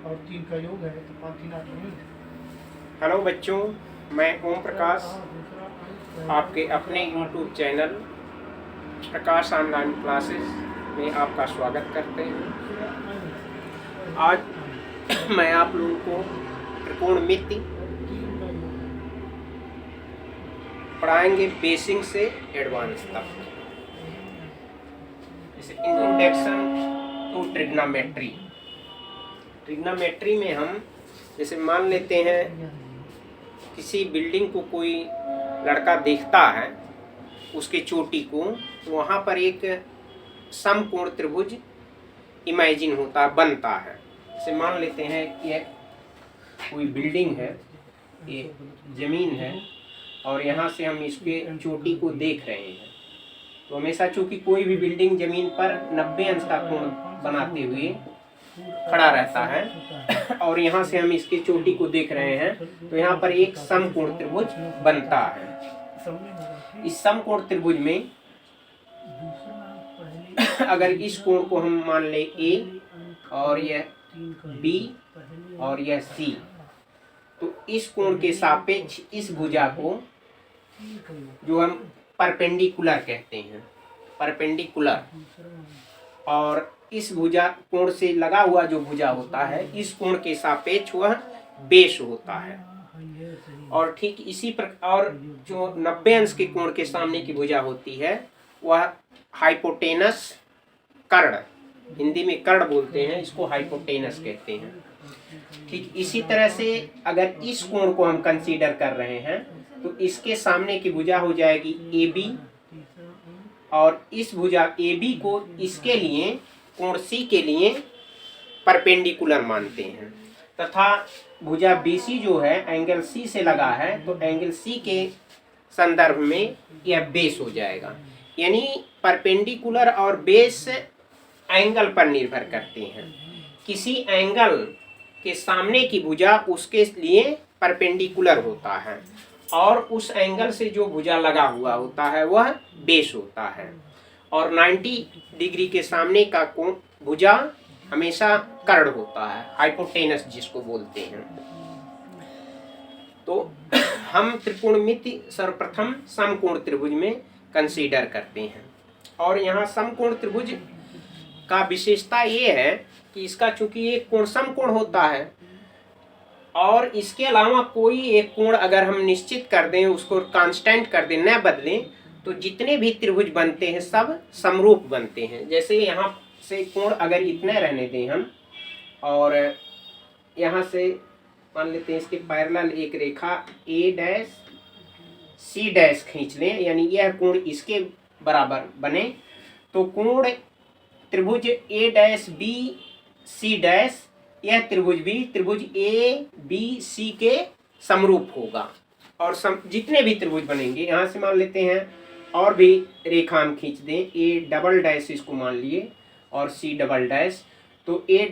और 3 का योग है तो 5 3 8 नहीं। हेलो बच्चों, मैं ओम प्रकाश आपके अपने YouTube चैनल प्रकाश ऑनलाइन क्लासेस में आपका स्वागत करते हैं। आज मैं आप लोगों को त्रिकोणमिति पढ़ाएंगे बेसिक से एडवांस तक। जैसे इंट्रोडक्शन टू ट्रिग्नोमेट्री। ट्रिग्नोमेट्री में हम जैसे मान लेते हैं किसी बिल्डिंग को कोई लड़का देखता है, उसके चोटी को, तो वहाँ पर एक समकोण त्रिभुज इमेजिन होता है, बनता है। जैसे मान लेते हैं कि यह कोई बिल्डिंग है, ये ज़मीन है और यहाँ से हम इसके चोटी को देख रहे हैं। तो हमेशा चूँकि कोई भी बिल्डिंग ज़मीन पर 90 अंश का कोण बनाते हुए खड़ा रहता है और यहाँ से हम इसकी चोटी को देख रहे हैं, तो यहाँ पर एक समकोण त्रिभुज बनता है। इस समकोण त्रिभुज में अगर इस कोण को हम मान ले A और यह B और यह C, तो इस कोण के सापेक्ष इस भुजा को जो हम परपेंडिकुलर कहते हैं, परपेंडिकुलर, और इस भुजा कोण से लगा हुआ जो भुजा होता है, इस कोण के सापेक्ष वह बेस होता है। और ठीक इसी प्रकार और जो 90 अंश के कोण के सामने की भुजा होती है वह हाइपोटेनस कर्ण, हिंदी में कर्ण बोलते हैं, इसको हाइपोटेनस कहते हैं। ठीक इसी तरह से अगर इस कोण को हम कंसीडर कर रहे हैं तो इसके सामने की भुजा हो जाएगी AB, और इस भुजा AB को इसके लिए कोण C के लिए परपेंडिकुलर मानते हैं, तथा भुजा BC जो है एंगल C से लगा है, तो एंगल C के संदर्भ में यह बेस हो जाएगा। यानी परपेंडिकुलर और बेस एंगल पर निर्भर करते हैं। किसी एंगल के सामने की भुजा उसके लिए परपेंडिकुलर होता है और उस एंगल से जो भुजा लगा हुआ होता है वह बेस होता है। और 90 डिग्री के सामने का कोण भुजा हमेशा कर्ण होता है, हाइपोटेनस जिसको बोलते हैं। तो हम त्रिकोणमिति सर्वप्रथम समकोण त्रिभुज में कंसीडर करते हैं। और यहाँ समकोण त्रिभुज का विशेषता ये है कि इसका चूंकि एक कोण समकोण होता है और इसके अलावा कोई एक कोण अगर हम निश्चित कर दें, उसको कांस्टेंट कर दें, न बदलें, तो जितने भी त्रिभुज बनते हैं सब समरूप बनते हैं। जैसे यहाँ से कोण अगर इतने रहने दें हम, और यहाँ से मान लेते हैं इसके पैरेलल एक रेखा A' C' खींच लें, यानी यह कोण इसके बराबर बने, तो कोण त्रिभुज A', यह त्रिभुज भी त्रिभुज ABC के समरूप होगा। और जितने भी त्रिभुज बनेंगे, यहाँ से मान लेते हैं और भी रेखा हम खींच दें, A" इसको मान लिए और C', तो A',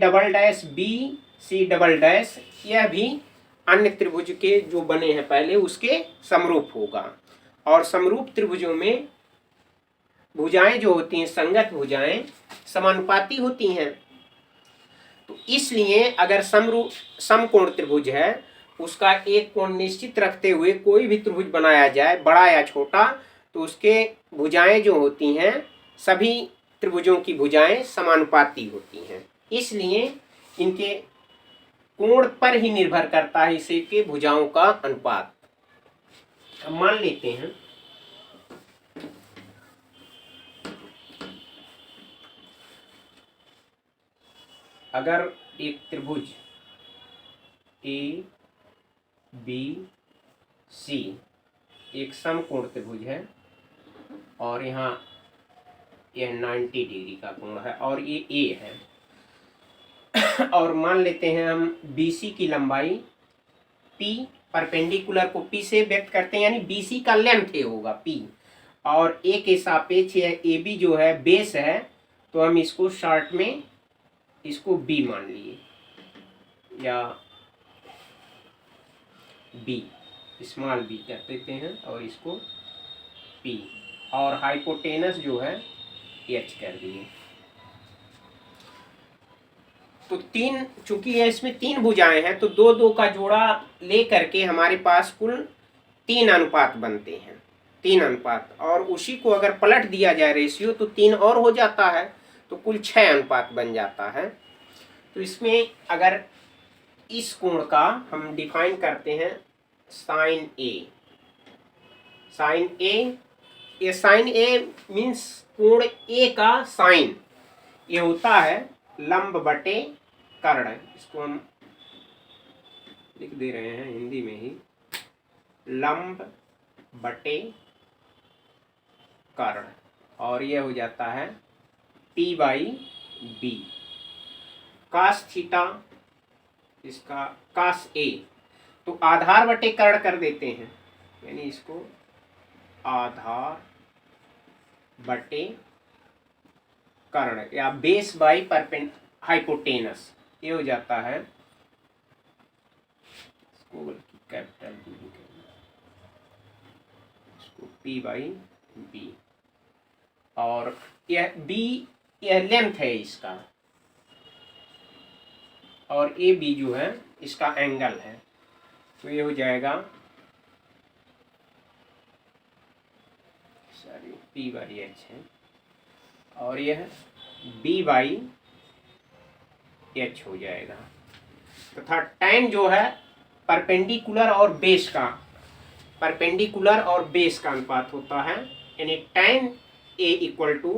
C', यह भी अन्य त्रिभुज के जो बने हैं पहले उसके समरूप होगा। और समरूप त्रिभुजों में भुजाएं जो होती हैं, संगत भुजाएं समानुपाती होती हैं। तो इसलिए अगर समकोण त्रिभुज है, उसका एक कोण निश्चित रखते हुए कोई भी त्रिभुज बनाया जाए, बड़ा या छोटा, तो उसके भुजाएं जो होती हैं, सभी त्रिभुजों की भुजाएं समानुपाती होती हैं। इसलिए इनके कोण पर ही निर्भर करता है इसे के भुजाओं का अनुपात। अब मान लेते हैं अगर एक त्रिभुज ABC एक समकोण त्रिभुज है और यहाँ यह 90 डिग्री का कोण है और ये A है, और मान लेते हैं हम BC की लंबाई P, परपेंडिकुलर को P से व्यक्त करते हैं, यानी BC का लेंथ होगा P, और A के सापेक्ष यह AB जो है बेस है, तो हम इसको शॉर्ट में इसको B मान लिए, या B, स्मॉल b कर देते हैं, और इसको P, और हाइपोटेनस जो है H कर दिए। तो तीन, चूंकि ये इसमें तीन भुजाएं हैं तो दो दो का जोड़ा ले करके हमारे पास कुल 3 अनुपात बनते हैं, 3 अनुपात, और उसी को अगर पलट दिया जाए रेशियो तो 3 और हो जाता है, तो कुल 6 अनुपात बन जाता है। तो इसमें अगर इस कोण का हम डिफाइन करते हैं साइन ए, साइन ए, ये साइन ए मीन्स कोण ए का साइन, ये होता है लंब बटे कर्ण। इसको हम लिख दे रहे हैं हिंदी में ही, लंब बटे कर्ण, और यह हो जाता है P by B. Cos theta, इसका कास ए, तो आधार बटे कर्ण कर देते हैं, यानी इसको आधार बटे कर्ण या बेस बाई हाइपोटेनस, ये हो जाता है, इसको कैपिटल बी, इसको P बाई बी, और यह B, यह लेंथ है इसका, और ए बी जो है इसका एंगल है, तो ये हो जाएगा P बाई एच है, और यह B बाई एच हो जाएगा, तथा tan जो है परपेंडिकुलर और बेस का, परपेंडिकुलर और बेस का अनुपात होता है, यानी tan A इक्वल टू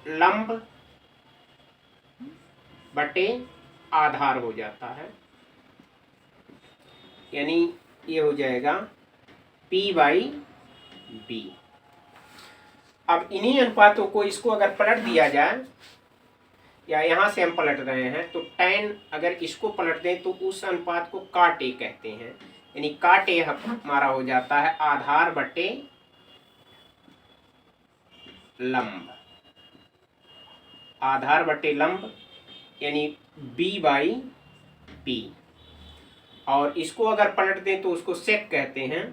लंब बटे आधार हो जाता है, यानी ये हो जाएगा P बाई बी। अब इन्हीं अनुपातों को, इसको अगर पलट दिया जाए, या यहाँ से हम पलट रहे हैं, तो tan अगर इसको पलट दें तो उस अनुपात को काट ए कहते हैं, यानी काट ए हमारा हो जाता है आधार बटे लंब, आधार बटे लंब, यानी B बाई पी, और इसको अगर पलट दें तो उसको सेक कहते हैं,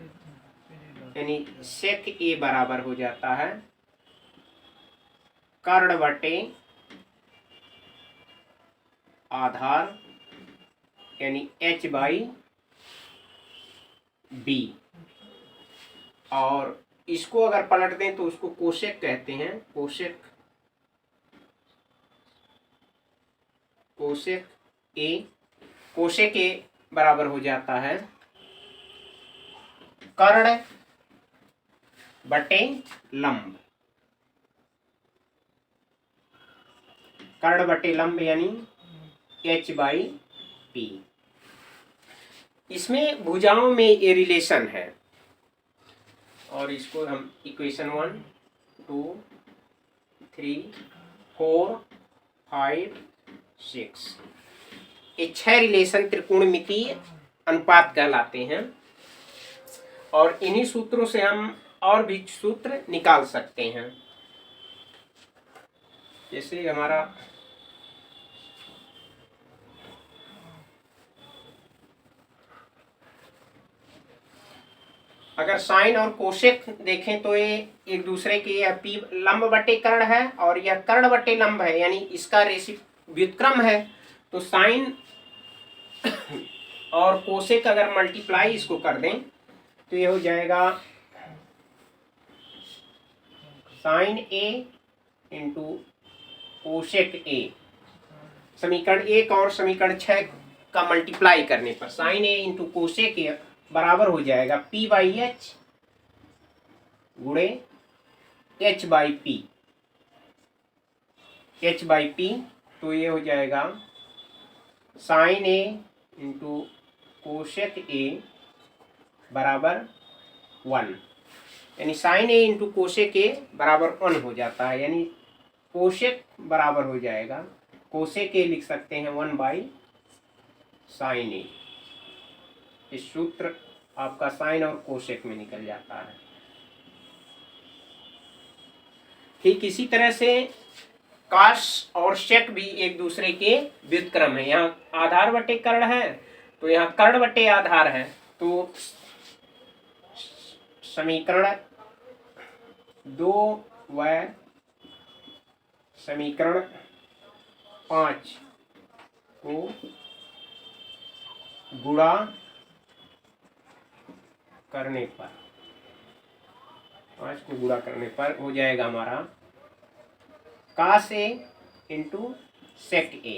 यानी सेक ए बराबर हो जाता है कर्ण बटे आधार, यानी H बाई बी, और इसको अगर पलट दें तो उसको कोसेक कहते हैं, cosec, cosec A, cosec A बराबर हो जाता है कर्ण बटे लंब, कर्ण बटे लंब यानी H बाई पी। इसमें भुजाओं में ये रिलेशन है, और इसको हम इक्वेशन 1, 2, 3, 4, 5, 6, ये 6 रिलेशन त्रिकोणमितीय अनुपात कहलाते हैं, और इन्हीं सूत्रों से हम और भी सूत्र निकाल सकते हैं। जैसे हमारा अगर साइन और कोसेक देखें तो ये एक दूसरे के, यह P लंब बटे कर्ण है और यह कर्ण बटे लंब है, यानी इसका व्युत्क्रम है, तो साइन और कोसेक अगर मल्टीप्लाई इसको कर दें तो ये हो जाएगा sine A into cosec A, समीकरण 1 और समीकरण 6 का मल्टीप्लाई करने पर sine A into cosec A बराबर हो जाएगा P बाई एच गुणे H by P, H by P, तो ये हो जाएगा sine A into cosec A बराबर 1, यानी sine A into cosec A बराबर 1 हो जाता है, यानी कोसेक बराबर हो जाएगा, कोसेक ए लिख सकते हैं 1 बाई साइन ए। इस सूत्र आपका साइन और कोसेक में निकल जाता है। ठीक इसी तरह से काश और शेक भी एक दूसरे के व्युत्क्रम है, यहाँ आधार बटे कर्ण है तो यहाँ कर्ण बटे आधार है, तो समीकरण 2 व समीकरण 5 को गुणा करने पर 5 को गुणा करने पर हो जाएगा हमारा cos A into sec A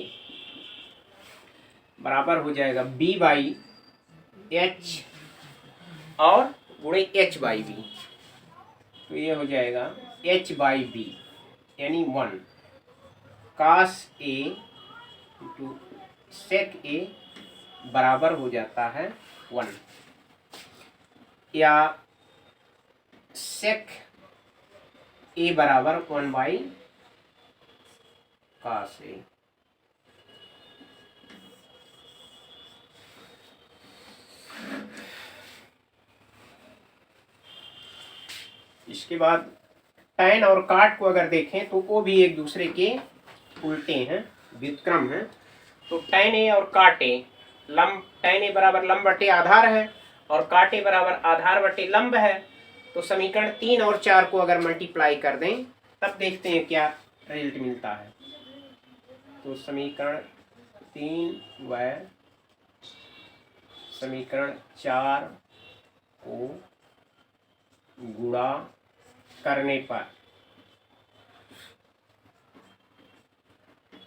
बराबर हो जाएगा B बाई H और गुणे H बाई B। तो ये हो जाएगा H बाई B यानी 1 cos A into sec A बराबर हो जाता है 1 या sec A बराबर 1 बाई cos A। इसके बाद tan और cot को अगर देखें तो वो भी एक दूसरे के उल्टे हैं, व्युत्क्रम हैं। तो tan A और cot A लंब tan A बराबर लंब बटे आधार है और cot A बराबर आधार बटे लंब है। तो समीकरण 3 और 4 को अगर मल्टीप्लाई कर दें तब देखते हैं क्या रिजल्ट मिलता है। तो समीकरण 3 व समीकरण 4 को गुणा करने पर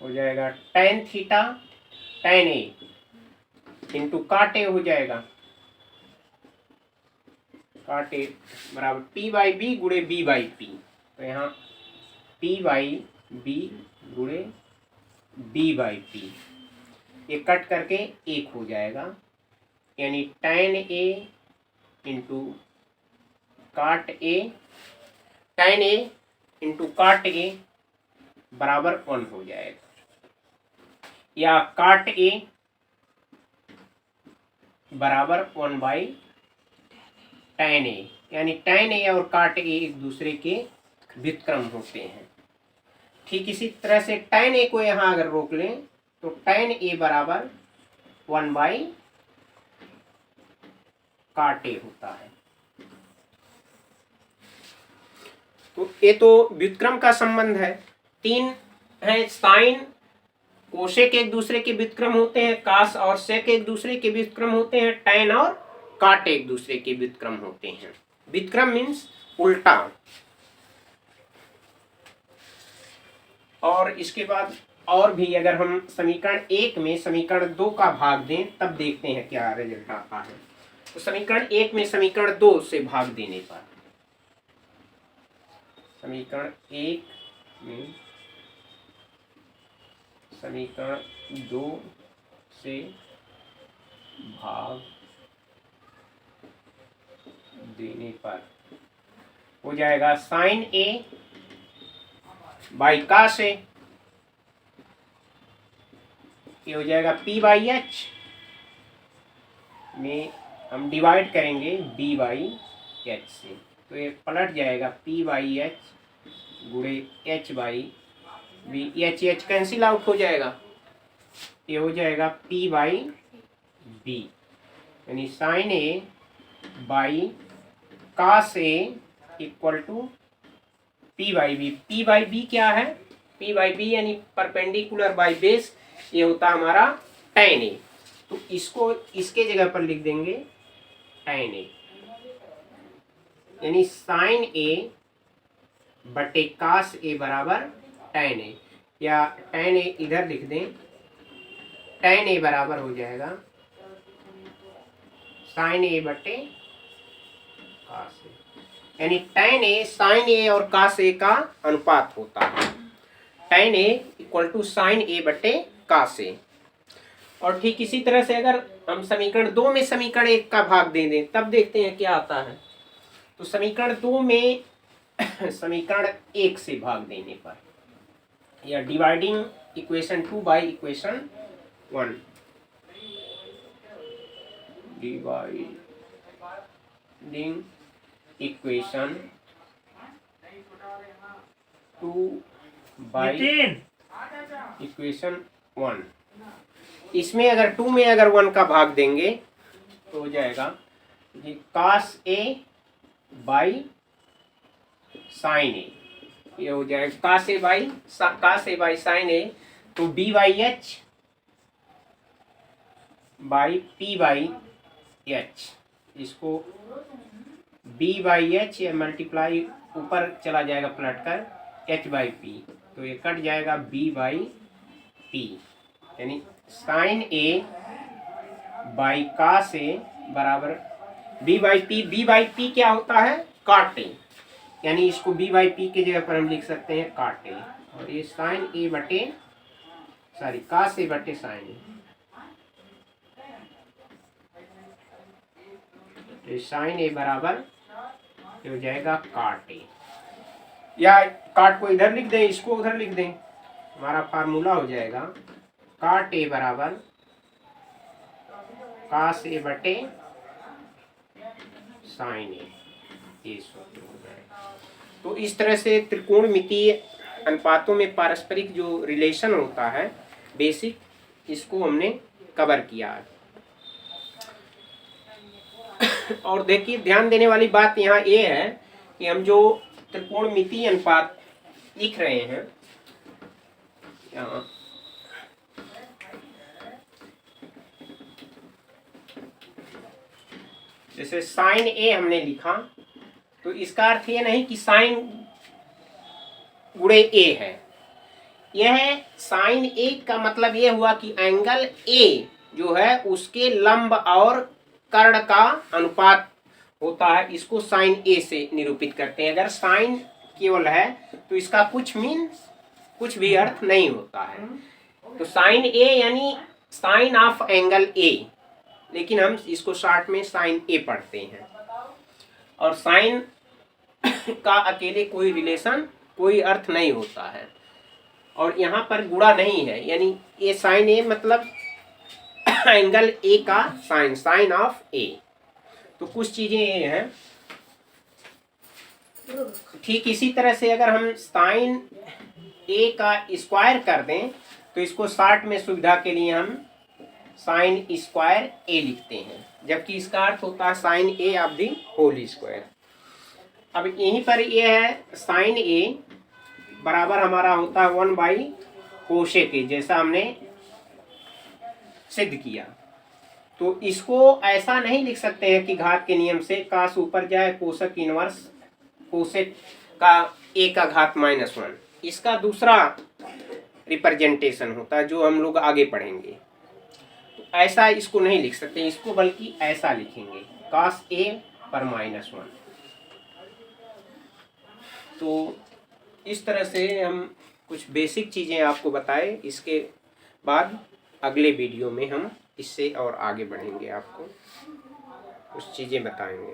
हो जाएगा tan theta tan A into cot A हो जाएगा cot A बराबर P बाई बी गुणे B बाई P। तो यहाँ P बाई बी गुणे B बाई P ये कट करके 1 हो जाएगा यानी tan A into cot A tan A into cot A बराबर 1 हो जाएगा या cot A बराबर 1 बाई tan A यानी tan A और cot A एक दूसरे के व्युत्क्रम होते हैं। ठीक इसी तरह से tan A को यहाँ अगर रोक लें तो tan A बराबर 1 बाई cot A होता है। तो ये तो व्युत्क्रम का संबंध है। 3 है साइन कोसेक एक दूसरे के व्युत्क्रम होते हैं, कास और सेक एक दूसरे के व्युत्क्रम होते हैं, tan और cot एक दूसरे के व्युत्क्रम होते हैं। व्युत्क्रम मीन्स उल्टा। और इसके बाद और भी अगर हम समीकरण 1 में समीकरण 2 का भाग दें तब देखते हैं क्या रिजल्ट आता है। तो समीकरण 1 में समीकरण 2 से भाग देने पर समीकरण 1 में समीकरण 2 से भाग देने पर हो जाएगा sine A by cos A ये हो जाएगा P बाई H में हम डिवाइड करेंगे B बाई H से। तो ये पलट जाएगा P बाई H गुणे H by B। H cancel out हो जाएगा। ये हो जाएगा P बाई B यानी sine A by cos A equal to P by B। P by B क्या है? P बाई B यानी परपेंडिकुलर बाई बेस, ये होता है हमारा tan A। तो इसको इसके जगह पर लिख देंगे tan A यानी साइन A बटे cos A बराबर tan A या tan A इधर लिख दें, tan A बराबर हो जाएगा साइन A बटे cos A यानी tan A साइन A और cos A का अनुपात होता है। tan A equal to sine A बटे cos A। और ठीक इसी तरह से अगर हम समीकरण 2 में समीकरण 1 का भाग दे दें तब देखते हैं क्या आता है। तो समीकरण 2 में समीकरण 1 से भाग देने पर या dividing equation 2 by equation 1 dividing equation 2 by equation 1 इसमें अगर 2 में अगर 1 का भाग देंगे तो हो जाएगा कि cos A by sine A। ये हो जाएगा cos A by sine A तो B by H by P by H, इसको बी बाई एच मल्टीप्लाई ऊपर चला जाएगा पलट कर एच बाई पी, तो ये कट जाएगा बी बाई पी, यानी sine A by cos A बराबर B by P. B by P क्या होता है? काट ए, यानी इसको बी बाई पी की जगह पर हम लिख सकते हैं काट ए, और ये साइन ए बटे सॉरी कास ए बटे साइन ए, तो साइन ए बराबर हो जाएगा काट ए, या काट को इधर लिख दें, इसको उधर लिख दें, हमारा फार्मूला हो जाएगा काट ए बराबर कास ए बटे साइन ए, ये सूत्र हो जाएगा। तो इस तरह से त्रिकोणमितीय अनुपातों में पारस्परिक जो रिलेशन होता है बेसिक, इसको हमने कवर किया है। और देखिए ध्यान देने वाली बात यहाँ ये है कि हम जो त्रिकोणमितीय अनुपात लिख रहे हैं यहाँ, जैसे साइन ए हमने लिखा, तो इसका अर्थ ये नहीं कि साइन गुणे ए है, यह साइन ए का मतलब ये हुआ कि एंगल ए जो है उसके लंब और कर्ण का अनुपात होता है, इसको साइन ए से निरूपित करते हैं। अगर साइन केवल है तो इसका कुछ भी अर्थ नहीं होता है। तो साइन ए यानी साइन ऑफ एंगल ए, लेकिन हम इसको शॉर्ट में साइन ए पढ़ते हैं, और साइन का अकेले कोई रिलेशन कोई अर्थ नहीं होता है, और यहाँ पर गुणा नहीं है, यानी ये साइन ए मतलब एंगल ए का साइन, साइन ऑफ ए। तो कुछ चीजें ये हैं। ठीक इसी तरह से अगर हम साइन ए का स्क्वायर कर दें तो इसको शॉर्ट में सुविधा के लिए हम साइन स्क्वायर ए लिखते हैं, जबकि इसका अर्थ होता है sine A of the whole square. अब यहीं पर ये है साइन ए बराबर हमारा होता है 1 बाई कोशेक ए, जैसा हमने सिद्ध किया। तो इसको ऐसा नहीं लिख सकते हैं कि घात के नियम से काश ऊपर जाए कोशेक इनवर्स कोशेक का ए का घात -1, इसका दूसरा रिप्रेजेंटेशन होता है जो हम लोग आगे पढ़ेंगे। तो ऐसा इसको नहीं लिख सकते, इसको बल्कि ऐसा लिखेंगे काश ए पर -1। तो इस तरह से हम कुछ बेसिक चीज़ें आपको बताए, इसके बाद अगले वीडियो में हम इससे और आगे बढ़ेंगे, आपको कुछ चीज़ें बताएंगे।